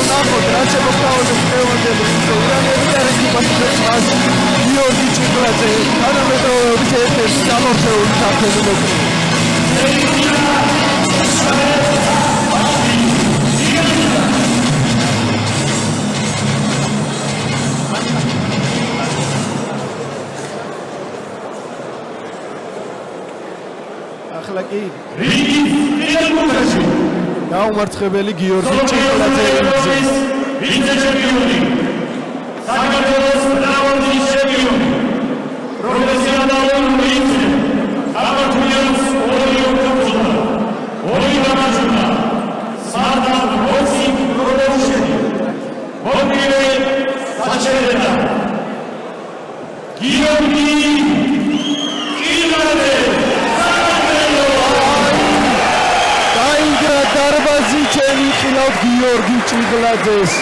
ნახოთ რა შემოგთავაზებს დღევანდელი ირანელი და რეგიონის მას გიორგი ჭიღლაძე თანამედროვეობის ერთ-ერთი გამორჩეული ქართველი მოკლე. ახლა კი გაუმარცხებელი გიორგი ჭიღლაძე ვიცე-ჩემპიონი საქართველოს მრავალგზის ჩემპიონი პროფესიონალური ვიცე საქართველოს ორი ოქროთულა ორი გამარჯვება სარდარ ბოქსინგ პროდუქშენი მოკრივე საჩერედა გიორგი ჭიღლაძე დარბაზი ჩემი ხილავ გიორგი ჭიღლაძეს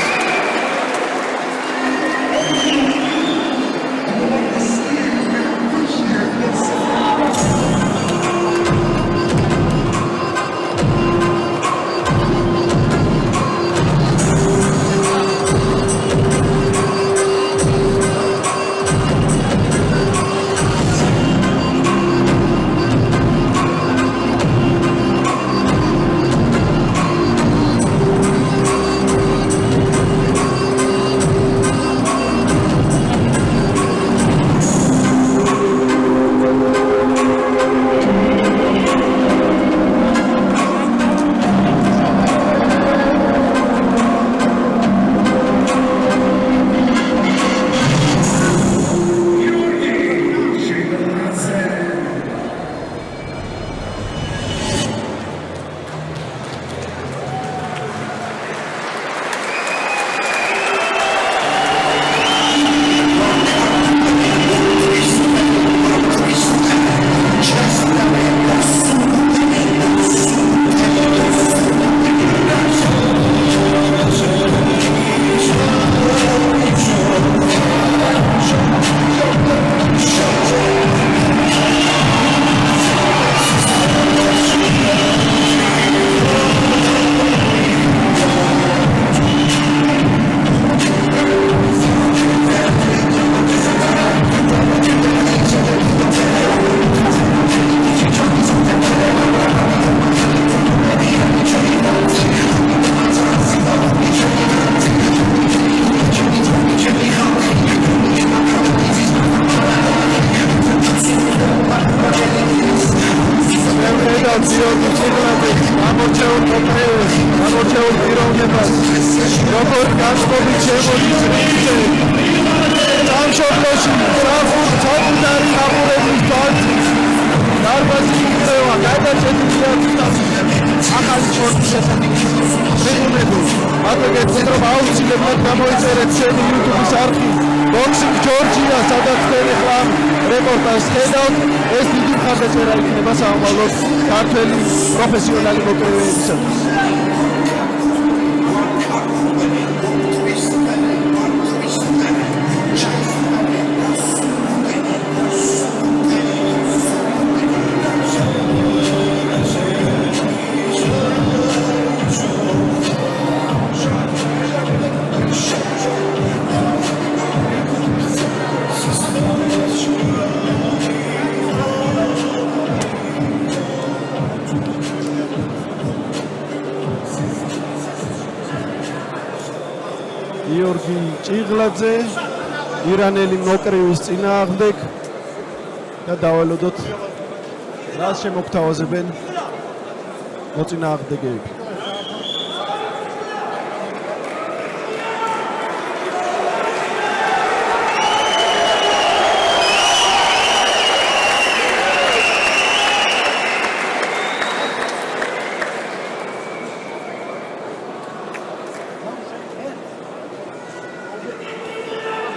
პროფესიონალი მოკლეებისათვის. გიორგი ჭიღლაძე ირანელი მოკრივის წინააღმდეგ და დავალოდოთ რა შემოგთავაზებენ მოწინააღმდეგეები.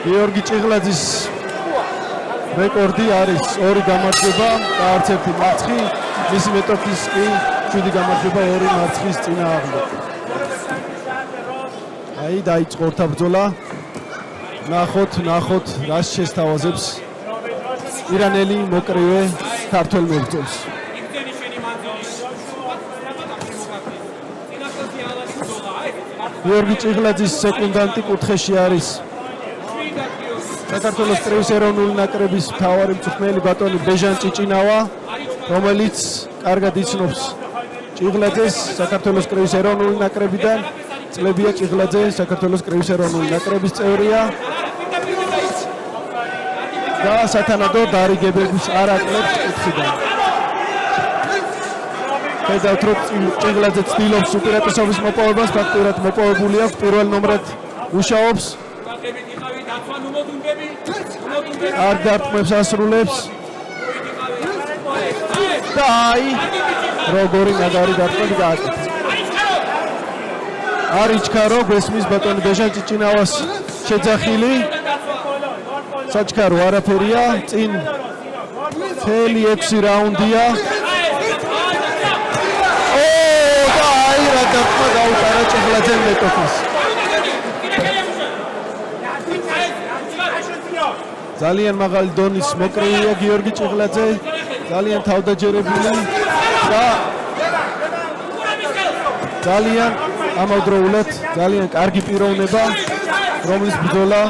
გიორგი ჭიღლაძის რეკორდი არის 2 გამარჯვება და არც ერთი მარცხი, მისი მეტოქის კი 7 გამარჯვება 2 მარცხის წინააღმდეგ. აი დაიწყო ბრძოლა. ნახოთ რას შესთავაზებს ირანელი მოკრივე ქართველ მებრძოლს. გიორგი ჭიღლაძის სეკუნდანტი კუთხეში არის საქართველოს კრევის ეროვნული ნაკრების მთავარი მწვრთნელი ბატონი ბეჟან ჭიჭინავა, რომელიც კარგად იცნობს ჭიღლაძეს საქართველოს კრევის ეროვნული ნაკრებიდან. წლებია ჭიღლაძე საქართველოს კრევის ეროვნული ნაკრების წევრია და სათანადო დარიგებების არ აკლებს კუთხიდან. ხედავთ, რომ ჭიღლაძე ცდილობს უპირატესობის მოპოვებას, ფაქტურად მოპოვებული აქვს, პირველ ნომრად მუშაობს. არ დარტყმებს ასრულებს და აი როგორი ნაგარი დარტყმები გააკეთა. არ იჩქარო გესმის ბატონი ბეჟან ჭიჭინავას შეძახილი. საჩქარო არაფერია, წინ მთელი 6 რაუნდია. და აი რა დარტყმა გაუტარა ჭიღლაძემ მეტოქის. ძალიან მაღალი დონის მოკრეია გიორგი ჭიღლაძე, ძალიან თავდაჯერებული და ძალიან ამავდროულად ძალიან კარგი პიროვნება, რომლის ბრძოლა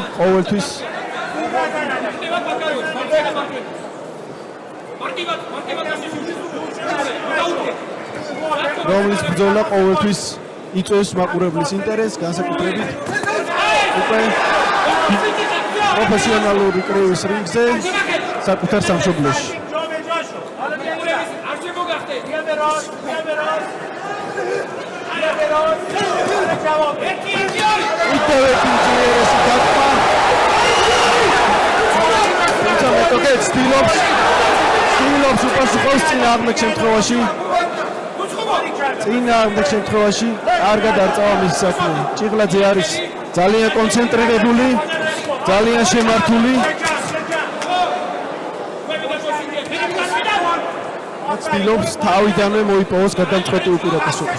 ყოველთვის იწვევს მაყურებლის ინტერესს, განსაკუთრებით უკვე პროფესიონალური კრევის რინგზე, საკუთარ სამშობლოში. ითევე ინჟინერესი დარტყმა. თუმცა მეტოქე ცდილობს უპასუხოს წინააღმდეგ შემთხვევაში კარგად არ წავა მის საქმე. ჭიღლაძე არის ძალიან კონცენტრირებული, ძალიან შემართული. ცდილობს თავიდანვე მოიპოვოს გადამწყვეტი უპირატესობა.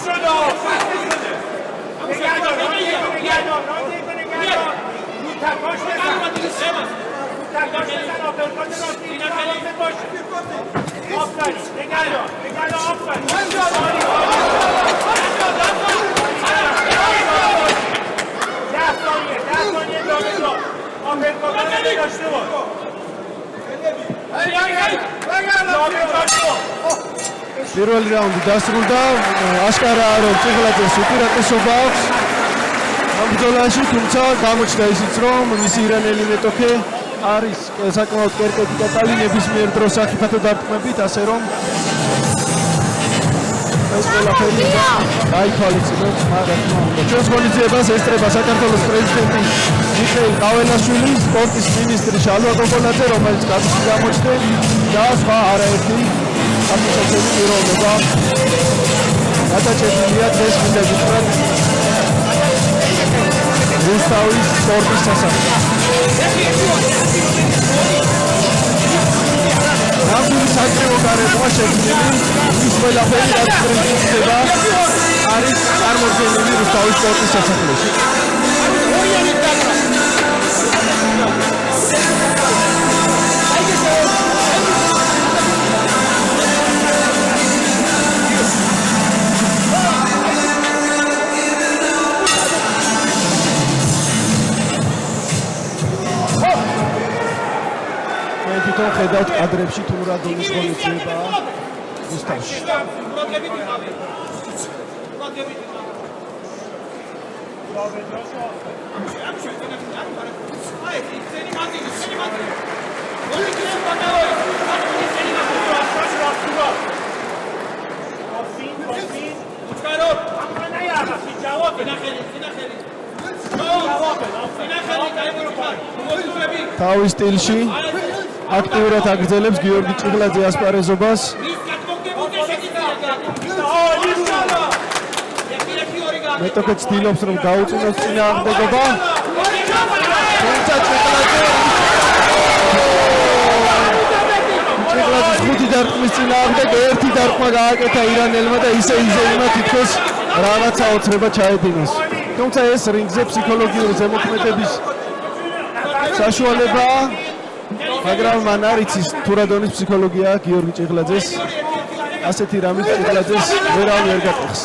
პირველი რაუნდი დასრულდა, აშკარაა რომ ჭიღლაძეს უპირატესობა აქვს ამ ბრძოლაში, თუმცა გამოჩნდა ისიც რომ მისი ირანელი მეტოქე არის საკმაოდ კერპები დატალი ნებისმიერ დროს საფათო დარტყმებით, ასე რომ ეს ყველაფერი გაითვალისწინოთ, მაგრამ ჩვენს ღონისძიებას ესწრება საქართველოს პრეზიდენტი მიხეილ ყაველაშვილი, სპორტის მინისტრი შალვა კოკონაძე, რომელიც კაცი გამოჩნდა და სხვა არაერთი අපასაცები პიროვნება გადაჭედილია დღეს მინდა გითხრათ რუსთავის სპორტის სასახლეში. ნამდვილი საკრებო გარემოა შექმნილი, ის ყველაფერი რაც პრეზიდენტება არის წარმოდგენილი რუსთავის სპორტის სასახლეში. თვითონ ხედავთ კადრებში თუ რა დონის ღონისძიებაა რუსთავში. თავის სტილში აქტიურად აგრძელებს გიორგი ჭიღლაძე ასპარეზობას. მეტოქე ცდილობს რომ გაუწინოს წინააღმდეგობა. თუმცა ჭიღლაძის 5 დარტყმის წინააღმდეგ 1 დარტყმა გააკეთა ირანელმა და ისე იზეიმა თითქოს რაღაცა ოცნება ჩაედინოს. თუმცა ეს რინგზე ფსიქოლოგიური ზემოქმედების საშუალებაა, მაგრამ მან არ იცის თუ რა დონის ფსიქოლოგია გიორგი ჭიღლაძეს. ასეთი რამით ჭიღლაძეს ვერავინ ვერ გატეხს.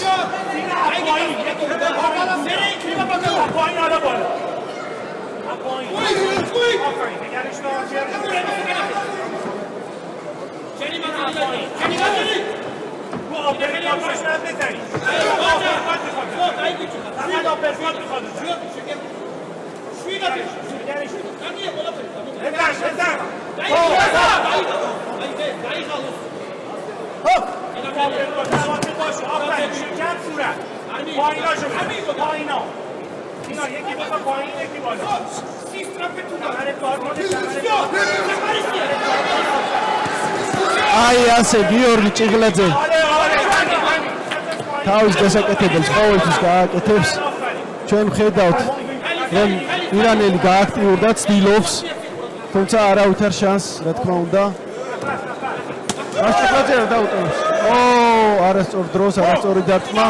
აი ასე გიორგი ჭიღლაძე თავის დასაკეთებელს ყოველთვის გააკეთებს. ჩვენ ვხედავთ რომ ირანელი გააქტიურდა, ცდილობს, თუმცა არავითარ შანსს, რა თქმა უნდა. ჭიღლაძე არ დაუტოვებს. არასწორ დროს, არასწორი დარტყმა.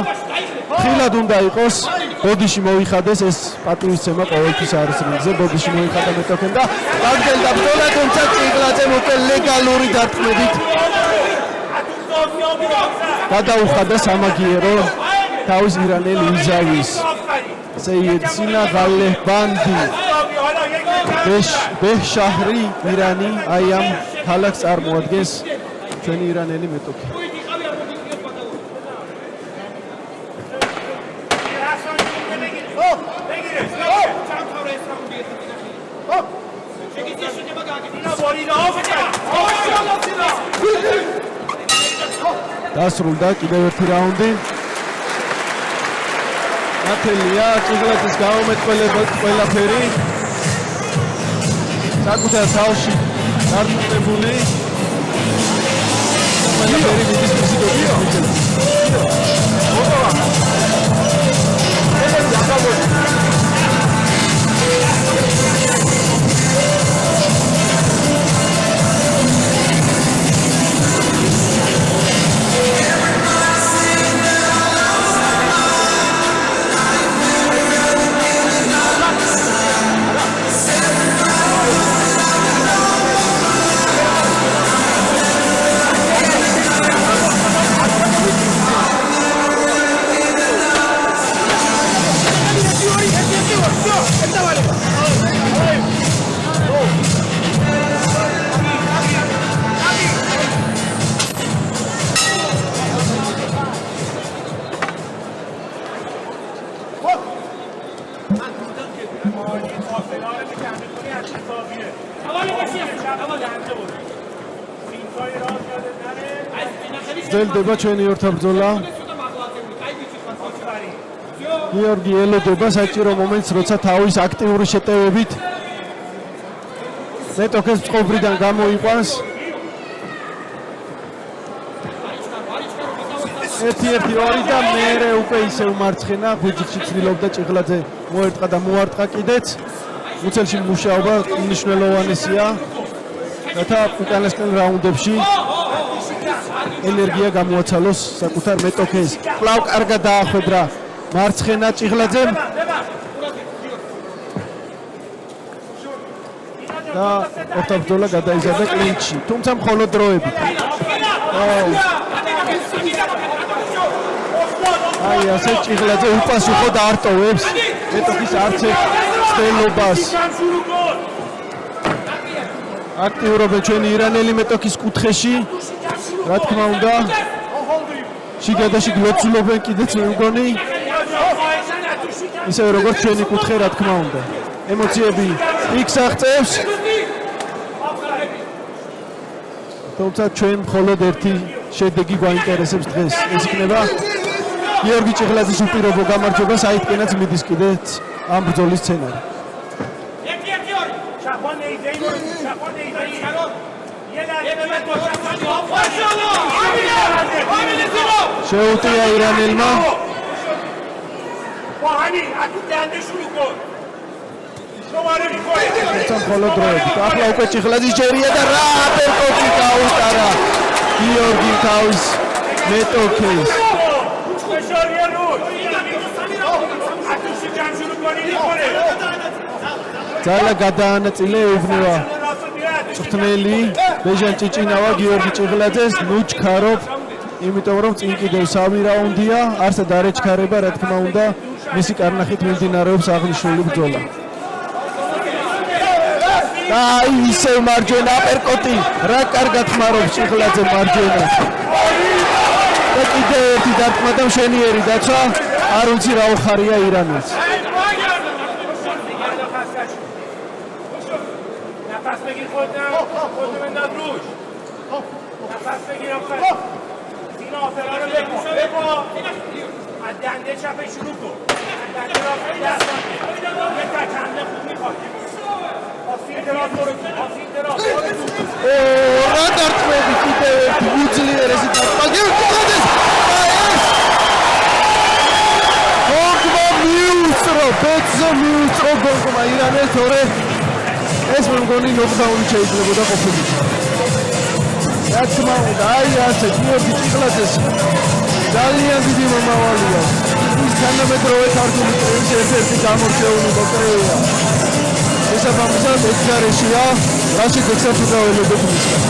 ხილად უნდა იყოს, ბოდიში მოიხადეს, ეს პატივისცემა ყოველთვის არის რინგზე, ბოდიში მოიხადა მეტოქენ და გაგრძელდა ბრძოლა, თუმცა ჭიღლაძემ უკვე ლეგალური დარტყმებით გადაუხადა სამაგიერო თავის ირანელი იზავის. სეიეცინა ღალებანდი ბეჰშაჰრი ირანი აი ამ ქალაქს წარმოადგენს ჩვენი ირანელი მეტოქი. დასრულდა კიდევ ერთი რაუნდი. ნათელია ჭიღლაძის გაუმეტყველებად ყველაფერი საკუთარ თავში დარწმუნებული. ყველაფერი მიდის მისი დოკუმენტი. გრძელდება ჩვენი ორთაბრძოლა. გიორგი ელოდება საჭირო მომენტს, როცა თავის აქტიური შეტევებით მეტოქეს წყობრიდან გამოიყვანს. ერთი ორი და მერე უკვე ისევ მარცხენა ფუძიკში ცდილობდა ჭიღლაძე მოერტყა და მოარტყა კიდეც. უცელში მუშაობა მნიშვნელოვანია, რათა უკანასკნელ რაუნდებში ენერგია გამოაცალოს საკუთარ მეტოქეს. კვლავ კარგად დაახვედრა მარცხენა ჭიღლაძემ და ორთაბრძოლა გადაიზარდა კლინჩში, თუმცა მხოლოდ დროებით. აი ასე ჭიღლაძე უპასუხოდ არტოვებს მეტოქის არც ერთ ცდილობას. აქტიურობენ ჩვენი ირანელი მეტოქის კუთხეში, რა თქმა უნდა. შიგადაში გლოცულობენ კიდეც მე მგონი. ისე როგორც ჩვენი კუთხე, რა თქმა უნდა. ემოციები იქს აღწევს. თუმცა ჩვენ მხოლოდ ერთი შედეგი გვაინტერესებს დღეს. ეს იქნება გიორგი ჭიღლაძის უპირობო გამარჯვება, საიდკენაც მიდის კიდეც ამ ბრძოლის სცენარი. შეუტია ირანელმა. თუმცა მხოლოდ დროებით. ახლა უკვე ჭიღლაძის ჯერია და რა აპერკოტი გაუტარა გიორგი თავის მეტოქეს. ძალა გადაანაწილე ეუბნება წვრთნელი ბეჟან ჭიჭინავა გიორგი ჭიღლაძეს. ნუ ჩქარობ, იმიტომ რომ წინ კიდევ სამი რაუნდია, არსად არ ეჩქარება, რა თქმა უნდა, მისი კარნახით მიმდინარეობს აღნიშნული ბრძოლა. აი ისევ მარჯვენა აპერკოტი, რა კარგად ხმარობს ჭიღლაძე მარჯვენას. და კიდევ ერთი დარტყმა და მშვენიერი დაცვა არ ვიცი რა უხარია ირანელს. Nafas begir خودم انداز روش نفس بگیر آخر سینا آفرها رو بگو از دنده چپه شروع کن از دنده آفر دست یه تکنده خوب میخواد آفیر دراز برو آفیر دراز რა დარტყმები კიდევ ერთი უძლიერესი დარტყმა გიუწოდეს გოლმა მიუსწრო ბეცზე მიუსწრო გოლმა ირანელს თორე ეს მე მგონი ნოკდაუნი შეიძლებოდა ყოფილიყო. რა თქმა უნდა, აი ასე გიორგი ჭიღლაძეს ძალიან დიდი მომავალი აქვს. ის თანამედროვე ქართული კრევის ერთ-ერთი გამორჩეული მოკრეია. შესაბამისად ეს გარეშეა, რაშიც ექსპერტიზაველობთ მისგან.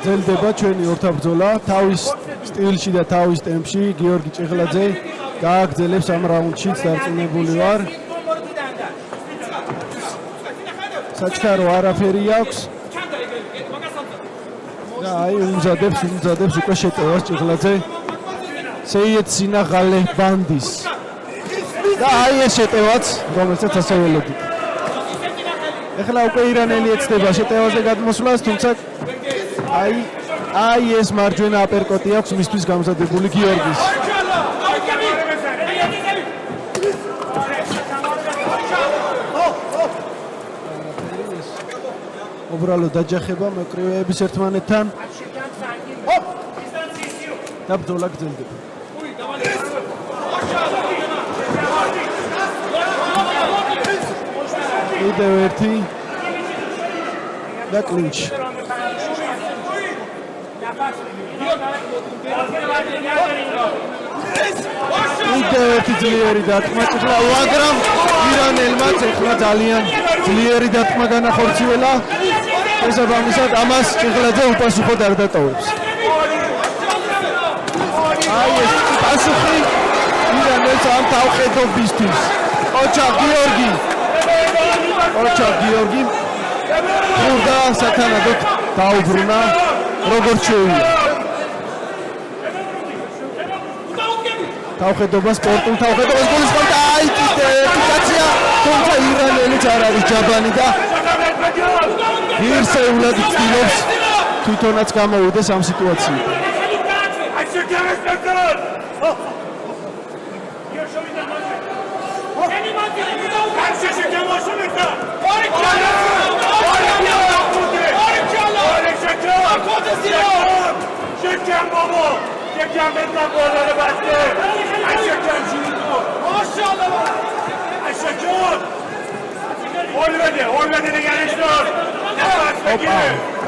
ძლდება ჩვენი ორთაბრძოლა თავის სტილში და თავის ტემპში გიორგი ჭიღლაძე გააგრძელებს ამ რაუნდშიც დარწმუნებული ვარ საჩქარო არაფერი აქვს და აი უმზადებს უკვე შეტევას ჭიღლაძე სეიეთ სინაღალე ბანდის და აი ეს შეტევაც რომელსაც ასე ველოდით ეხლა უკვე ირანელი ეცდება შეტევაზე გადმოსვლას თუმცა აი ეს მარჯვენა აპერკოტი აქვს მისთვის გამზადებული გიორგის. უბრალოდ დაჯახება მეკრივეების ერთმანეთთან. და ბრძოლა გრძელდება. კიდევ ერთი და კლინჩი. კიდევ ერთი ძლიერი დარტყმა ჭირდა, მაგრამ ირანელმაც ეხლა ძალიან ძლიერი დარტყმა განახორციელა. შესაბამისად ამას ჭიღლაძე უპასუხოდ არ დატოვებს. აი ეს პასუხი ირანელს ამ თავხედობისთვის. ოჩა გიორგი ხურდა სათანადოდ დაუბრუნა როგორც შეუძლია. თავხედობა სპორტულ თავხედობას გოლის კონტა აი კიდე ედუკაცია თუმცა ირანელიც არ არის ჯაბანი და ღირსეულად ცდილობს თვითონაც გამოვიდეს ამ სიტუაციიდან.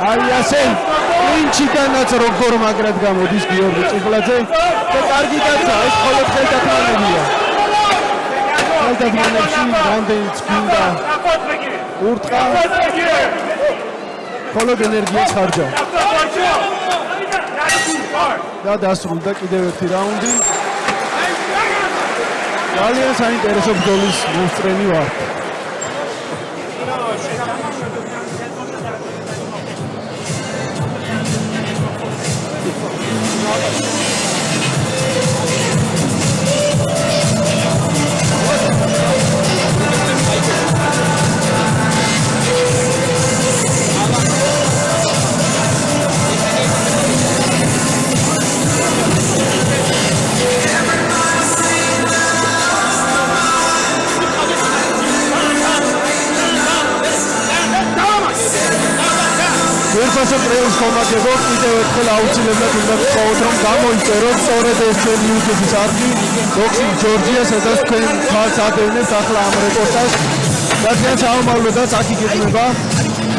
აი ასე ინჩიდანაც როგორ მაგრად გამოდის გიორგი ჭიღლაძე და კარგი კაცია ეს მხოლოდ ხელთათმანებია ხელთათმანებში რამდენიც გვინდა ურტყა მხოლოდ ენერგიას ხარჯავ და დასრულდა კიდევ ერთი რაუნდი ძალიან საინტერესო ბრძოლის მოსწრენი ვარ საფასო კრევის ხომაგებო კიდევ ერთხელ აუცილებლად უნდა გთხოვოთ რომ გამოიწეროთ სწორედ ეს ჩვენი YouTube-ის არხი Boxing Georgia სადაც თქვენ ხალხს ადევნებთ ახლა ამ რეპორტაჟს რადგან საომავლოდაც აქ იგეგმება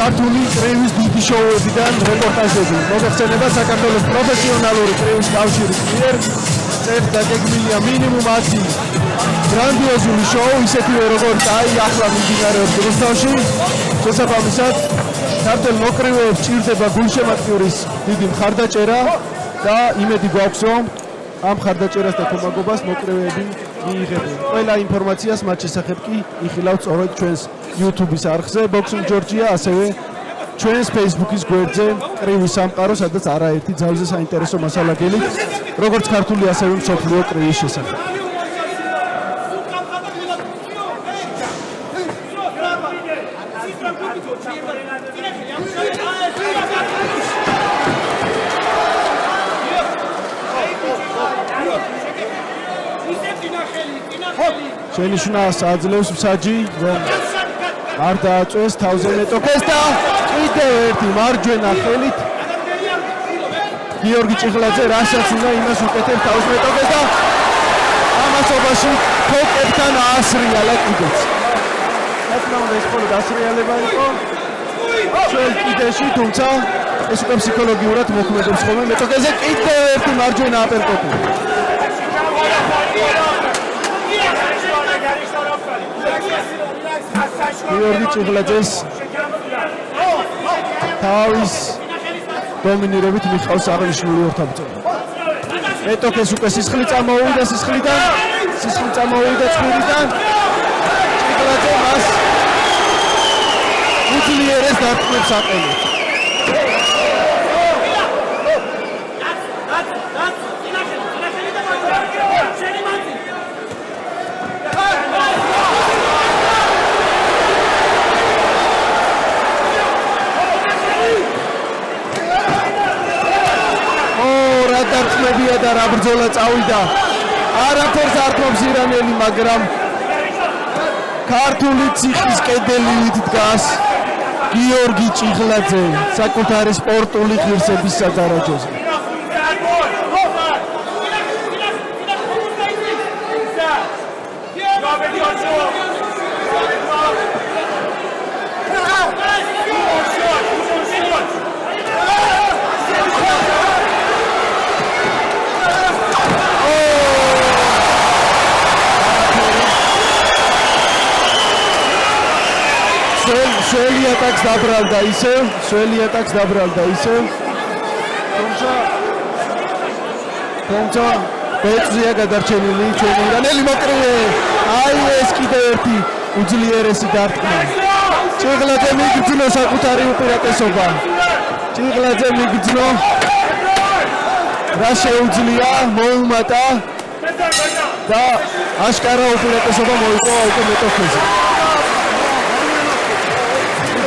ქართული კრევის დიდი შოუებიდან რეპორტაჟები მოგეხსენება საქართველოს პროფესიონალური კრევის კავშირის მიერ წელს დაგეგმილია მინიმუმ 10 გრანდიოზული შოუ ისეთივე როგორც ახლა მიმდინარეობს რუსთავში შესაბამისად ქართულ მოკრევებს ჭირდება გულშემატკივრის დიდი მხარდაჭერა და იმედი გვაქვს რომ ამ მხარდაჭერას და ხომაგობას მოკრევები მიიღებენ. ყველა ინფორმაციას მათ შესახებ კი იხილავთ სწორედ ჩვენს YouTube-ის არხზე Boxing Georgia, ასევე ჩვენს Facebook-ის გვერდზე კრევის სამყარო, სადაც არაერთი ძალზე საინტერესო მასალა გელით, როგორც ქართული, ასევე მსოფლიო კრევის შესახებ. შენიშვნას აძლევს მსაჯი, რომ არ დააწვეს თავზე მეტოქეს და კიდევ ერთი მარჯვენა ხელით გიორგი ჭიღლაძე რასაც უნდა იმას უკეთებს თავს მეტოქეს და ამასობაში თოკებთან აასრიალა კიდეც. რა უნდა ეს მხოლოდ ასრიალება იყო ჩვენ კიდეში, თუმცა ეს უკვე ფსიქოლოგიურად მოქმედებს ხოლმე მეტოქეზე კიდევ ერთი მარჯვენა აპერკოტი. გიორგი ჭიღლაძეს თავის დომინირებით მიხავს აღნიშნული ორთაბრძოლა. მეტოქეს უკვე სისხლი წამოვიდა სისხლიდან ცხვირიდან ჭიღლაძე მას უძლიერეს დარტყმებს აყენებს. დარტყმებია და რა ბრძოლა წავიდა. არაფერს არ თქობს ირანელი, მაგრამ ქართული ციხის კედელით დგას გიორგი ჭიღლაძე საკუთარი სპორტული ღირსების სადარაჯოზე. შველი ატაკს დაბრალდა ისევ, თუმცა ბეწვია გადარჩენილი ჩვენი ირანელი მოკრევე. აი ეს კიდევ ერთი უძლიერესი დარტყმა. ჭიღლაძე მიგრძნო საკუთარი უპირატესობა. ჭიღლაძე მიგრძნო რა შეუძლია, მოუმატა და აშკარა უპირატესობა მოიპოვა უკვე მეტოქეზე.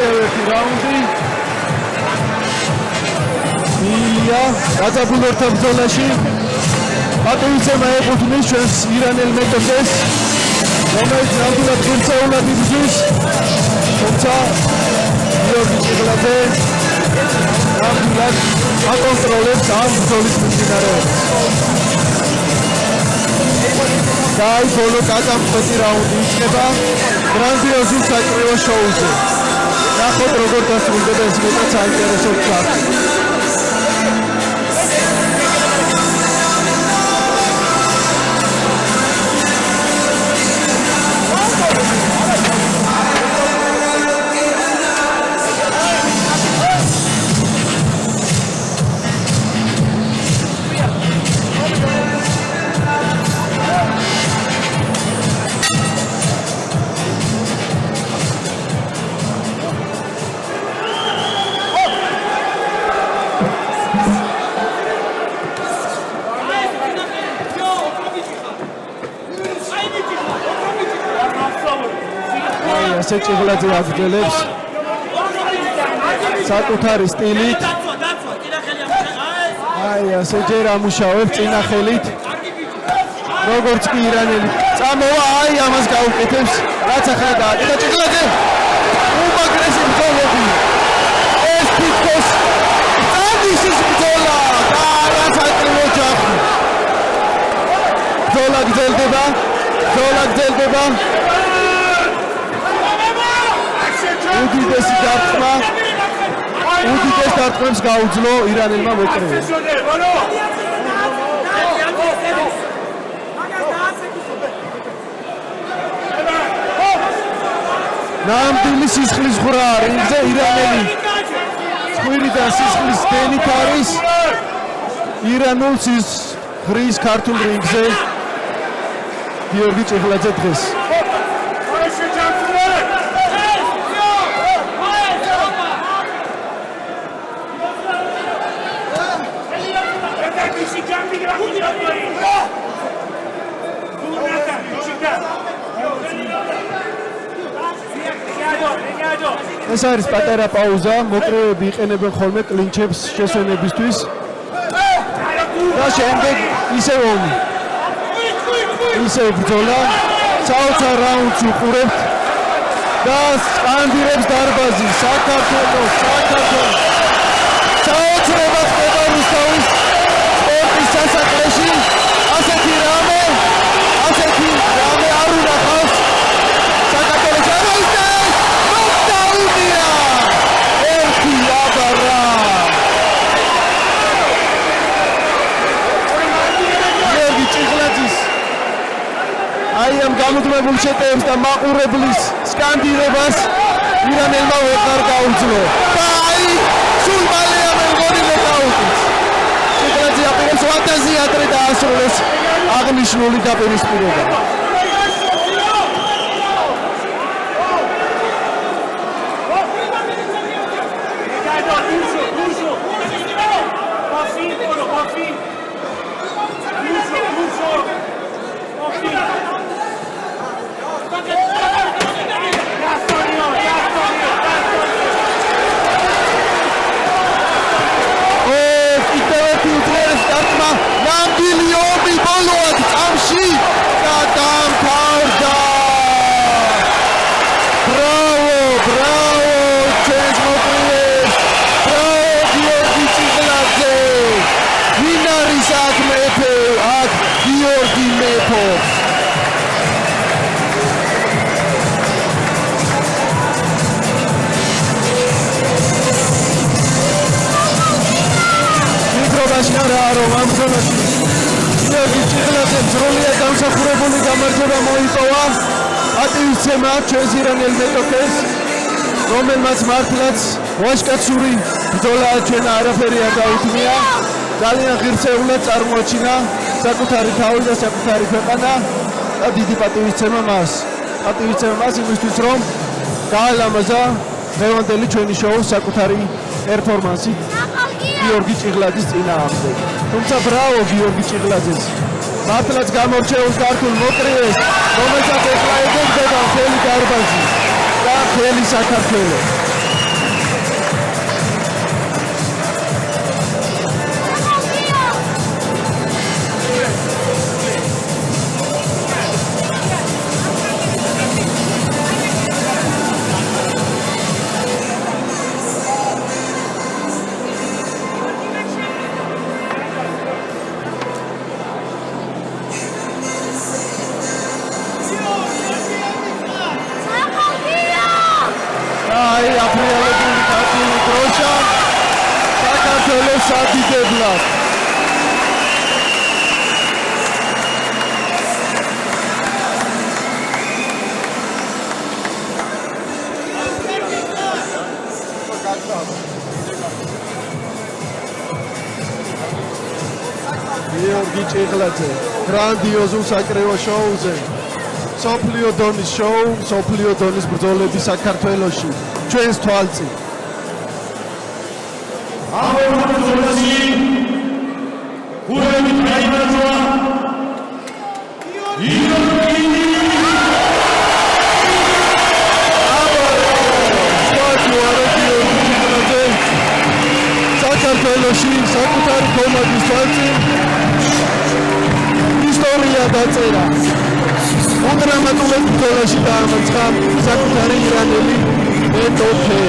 ერთი რაუნდი ილია გაძაბულ ორთაბრძოლაში პატივისცემა ეკუთვნის ჩვენს ირანელ მეტოქეს, რომელიც ნამდვილად ღირსეულად იბრძვის, თუმცა გიორგი ჭიღლაძე ნამდვილად აკონტროლებს ამ ბრძოლის მიმდინარეობას. და აი ბოლო გადამწყვეტი რაუნდი იქნება გრანდიოზულ საკრეო შოუზე. ნახოთ როგორ დასრულდება ეს მეტად საინტერესო ჩარტი. ასე ჭიღლაძე აგრძელებს საკუთარი სტილით. აი ასე ჯერ ამუშავებს წინა ხელით. როგორც კი ირანელი წამოვა, აი ამას გაუკეთებს, რაც ახლა გააკეთა ჭიღლაძე. უმაგრესი ბრძოლები. ეს თითქოს this is ბრძოლა და არასაკრებო ჯაფი. ბრძოლა გრძელდება. უდიდესი დარტყმა. უდიდეს დარტყმებს გაუძლო ირანელმა მოკრეეს. ნამდვილი სისხლის ღრა რინგზე ირანელი ცხვირიდან სისხლის დენით არის ირანულ ღრის ქართულ რინგზე გიორგი ჭიღლაძე დღეს. ეს არის პატარა პაუზა, მოკრეები იყენებენ ხოლმე კლინჩებს შესვენებისთვის. და შემდეგ ისევ ომი. ისევ ბრძოლა, საოცარ რაუნდს უყურებთ და სკანდირებს დარბაზი საქართველოს. საოცრება ხდება რუსთავის სპორტის სასახლეში. ასეთი რამე არ უნახავს საქართველოს ეროვნულ ნოკდაუნია. ერთი აბარა. გიორგი ჭიღლაძის აი ამ გამუდმებულ შეტევებს და მაყურებლის სკანდირებას ირანელმა ვეღარ გაუძლო. და აი სულ მალე ამერგონი ნოკაუტით. ჭიღლაძე აპირებს ფანტაზიატრე დაასრულოს აღნიშნული დაპირისპირება. ჩვენს ირანელ მეტოქეს, რომელმაც მართლაც ვაჟკაცური ბრძოლა ჩვენ არაფერი არ დაუთმია. ძალიან ღირსეულად წარმოაჩინა საკუთარი თავი და საკუთარი ქვეყანა და დიდი პატივისცემა მას. იმისთვის, რომ გაალამაზა დღევანდელი ჩვენი შოუ საკუთარი პერფორმანსით გიორგი ჭიღლაძის წინააღმდეგ. თუმცა ბრავო გიორგი ჭიღლაძეს. მართლაც გამორჩეულ ქართულ მოკრეეს, რომელსაც ეხლა ეგებდება მთელი დარბაზი და მთელი საქართველო. სადიდებლად. გიორგი ჭიღლაძე გრანდიოზულ საკრებო შოუზე. სოფლიო დონის შოუ, სოფლიო დონის ბრძოლები საქართველოში. ჩვენს თვალწინ. საქართველოში საკუთარი კომანდის თვალწინ ისტორია დაწერა. უდრამატულად ბრძოლაში დაამარცხა საკუთარი ირანელი მეტოქე.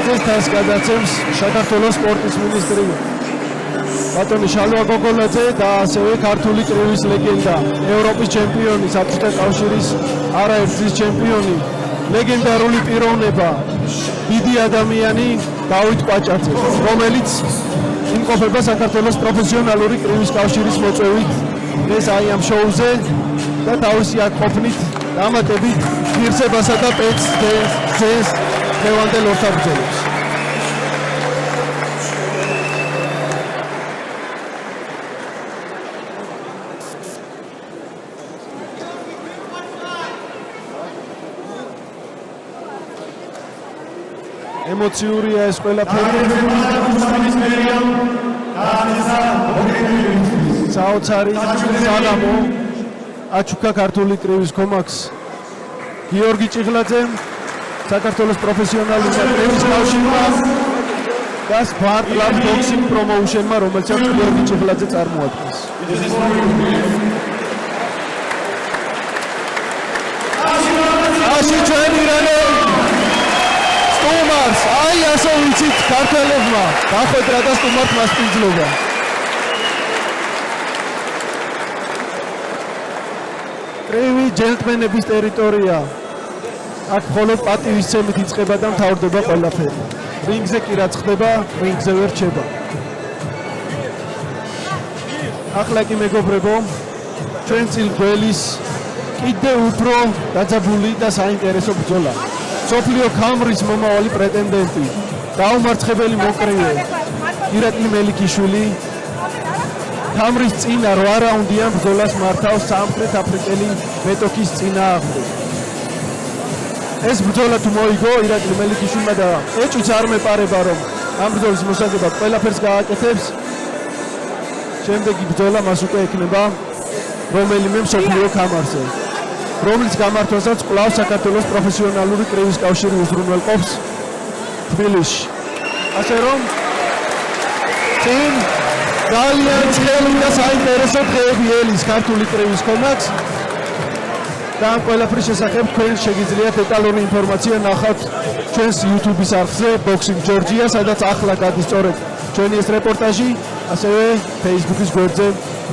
ჭიღლაძეს თავს გადაცემს საქართველოს სპორტის მინისტრი ბატონი შალვა გოგოლაძე და ასევე ქართული კრივის ლეგენდა, ევროპის ჩემპიონი, საბჭოთა კავშირის არაერთგზის ჩემპიონი, ლეგენდარული პიროვნება, დიდი ადამიანი დავით კვაჭაძე, რომელიც იმყოფება საქართველოს პროფესიონალური კრივის კავშირის მოწვევით ეს აი ამ შოუზე და თავისი აქ ყოფნით დამატებით ღირსებასა და პეცს ძენს ლევანდელ ორთაბრძოლებს. ემოციურია ეს ყველაფერი. საოცარი სალამო აჩუქა ქართული კრივის კომაქს გიორგი ჭიღლაძემ, საქართველოს პროფესიონალური კრივის კავშირმა და Smart Lab Boxing Promotion-მა, რომელსაც გიორგი ჭიღლაძე წარმოადგენს. აში ჩვენ ირანე სტუმარს, აი ასე ვიცით ქართველებმა, დახვედრა და სტუმარს მასპინძლობა. კრივი ჯენტლმენების ტერიტორია. აქ მხოლოდ პატივისცემით იწყება და მთავრდება ყველაფერი. რინგზე კი რაც ხდება, რინგზე ვერ რჩება. ახლა კი მეგობრებო, ჩვენ წინ გველის კიდევ უფრო დაძაბული და საინტერესო ბრძოლა. სოფლიო ქამრის მომავალი პრეტენდენტი, დაუმარცხებელი მოკრივე ირაკლი მელიქიშვილი ქამრის წინა 8 რაუნდიან ბრძოლას მართავს სამხრეთ აფრიკელი მეტოქის წინააღმდეგ. ეს ბრძოლა თუ მოიგო ირაკლი მელიქიშვილმა და ეჭვიც არ მეპარება რომ ამ ბრძოლის მოსაგებად ყველაფერს გააკეთებს, შემდეგი ბრძოლა მას უკვე ექნება რომელიმე მსოფლიო ქამარზე, რომლის გამართვასაც კვლავ საქართველოს პროფესიონალური კრივის კავშირი უზრუნველყოფს თბილისში. ასე რომ წინ ძალიან ცხელი და საინტერესო დღეები ელის ქართული კრივის კომაქს და ამ ყველაფრის შესახებ თქვენ შეგიძლიათ დეტალური ინფორმაცია ნახავთ ჩვენს YouTube-ის არხზე Boxing Georgia, სადაც ახლა გადის სწორედ ჩვენი ეს რეპორტაჟი, ასევე Facebook-ის გვერდზე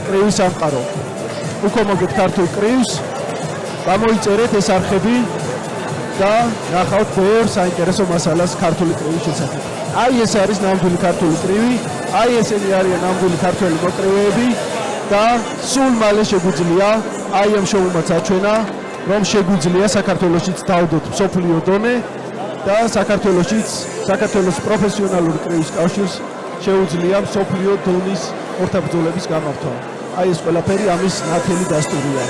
კრივის სამყარო. უკომოგეთ ქართულ კრივს, გამოიწერეთ ეს არხები და ნახავთ ბევრ საინტერესო მასალას ქართული კრივის შესახებ. აი ეს არის ნამდვილი ქართული კრივი, აი ესენი არიან ნამდვილი ქართველი მოკრივეები და სულ მალე შეგვიძლია აი ამ შოუმაც აჩვენა, რომ შეგვიძლია საქართველოშიც დავდოთ მსოფლიო დონე და საქართველოს პროფესიონალური კრივის კავშირს შეუძლია მსოფლიო დონის ორთაბრძოლების გამართვა. აი ეს ყველაფერი ამის ნათელი დასტურია.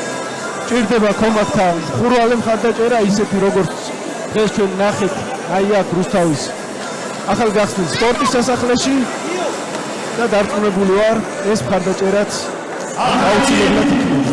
ჭირდება კომაქთან ხურვალე მხარდაჭერა ისეთი როგორც დღეს ჩვენ ნახეთ აი აქ რუსთავის ახალგაზრდა სპორტის სასახლეში და დარწმუნებული ვარ ეს მხარდაჭერაც აუცილებლად იქნება.